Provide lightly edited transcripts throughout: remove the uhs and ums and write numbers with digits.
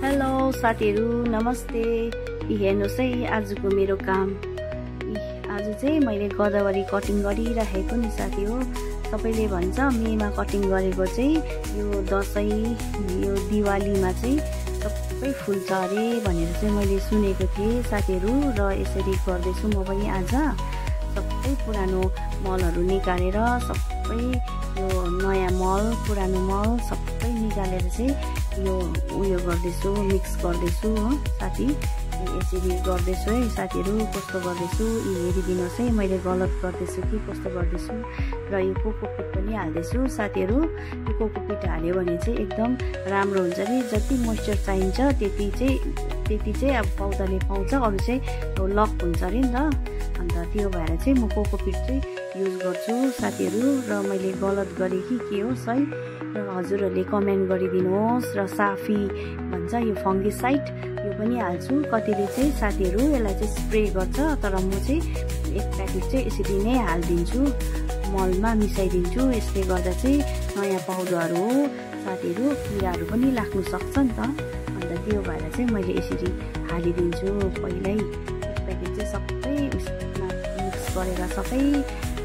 Hello साथीहरु, नमस्ते। हेर्नुस् है आजको मेरो काम। आज चाहिँ मैले गोदावरी कटिङ गरिराखेको नि साथी हो। सबैले भन्छ मेमा कटिङ गरेको चाहिँ यो दशैं यो दिवालीमा चाहिँ सबै फुल्छ अरे भनेर चाहिँ मैले सुनेको थिएँ साथीहरु। र यसरी गर्दैछु म पनि आज। सबै पुरानो मलहरु निकालेर सबै यो नयाँ मल पुरानो मल सबै निकालेर चाहिँ यो उयो गर्दैछु, मिक्स गर्दैछु हो साथी। यसरी गर्दैछु है साथीहरु। कस्तो गर्दैछु हेरिदिनुस् है, मैले गलत गर्दैछु कि कस्तो गर्दैछु। र यो कोकोपिट पनि हाल्दैछु साथीहरु। यो कोकोपिट हाल्यो भने चाहिँ एकदम राम्रो हुन्छ नि। जति मोइस्चर चाहिन्छ त्यति चाहिँ अब पौधाले पाउँछ, अरु चाहिँ लक हुन्छ अरे नि त। अन्त त्यो भएर चाहिँ म कोकोपिट चाहिँ युज गर्छु साथीहरु। र मैले गलत गरे कि के हो सही, र हजुरहरुले कमेन्ट गरिदिनुहोस्। र साफी भन्छ यो फंगिसाइड यो पनि हाल्छु। कतिले चाहिँ साथीहरु यसलाई चाहिँ स्प्रे गर्छ, तर म चाहिँ एक प्याकेट चाहिँ यसरी नै हाल्दिन्छु, मलमा मिसाइदिन्छु। यसले गर्दा चाहिँ नयाँ पौधाहरु हो साथीहरु, किराहरु पनि लाग्नु सक्छ नि त। अन्त त्यो भएर चाहिँ मैले यसरी हालिदिन्छु। पहिल्यै एक प्याकेट चाहिँ सबै मिक्स गरेर सबै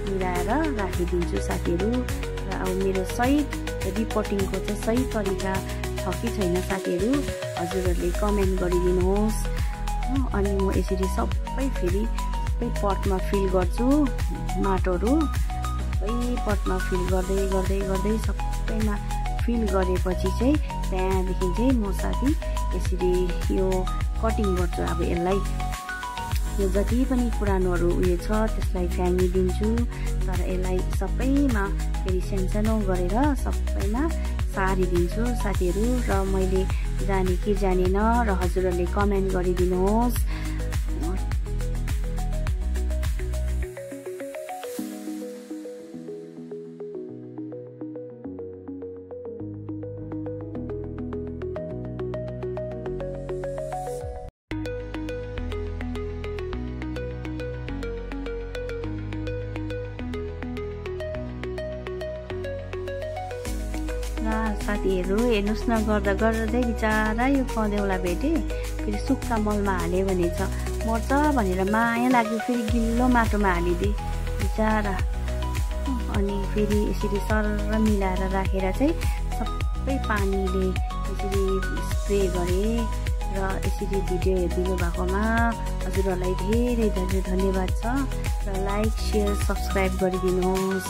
मिलाएर राखिदिन्छु साथीहरु। र अब मेरो सही रिपोर्टिङको चाहिँ सही तरिका छ कि छैन साथीहरु, हजुरहरुले कमेन्ट गरिदिनुहोस्। अनि म यसरी सबै फेरि सबै पटमा फिल गर्छु, माटोहरु सबै पटमा फिल गर्दै गर्दै गर्दै सबैमा फिल गरेपछि चाहिँ त्यहाँदेखि चाहिँ म साथी यसरी यो कटिङ गर्छु। अब यसलाई यो जति पनि पुरानोहरु उयो छ त्यसलाई फ्याँकिदिन्छु। तर यसलाई सबैमा फेरि सानो गरेर सबैमा सारिदिन्छु साथीहरु। र मैले जाने कि जानेन, र हजुरहरुले कमेन्ट गरिदिनुहोस्। साथीहरु हेर्नुस् न, गर्दा गर्दै बिचारा यो कदेउला भेटे। फेरि सुक्खा मलमा हाल्यो भने छ मर्छ भनेर माया लाग्यो, फेरि गिल्लो माटोमा हालिदिए बिचारा। अनि फेरि यसरी सरर मिलाएर राखेर चाहिँ सबै पानीले यसरी स्प्रे गरे। र यसरी भिडियो हेरिदिनु भएकोमा हजुरहरुलाई धेरै धेरै धन्यवाद छ। र लाइक, शेयर, सब्स्क्राइब गरिदिनुहोस्।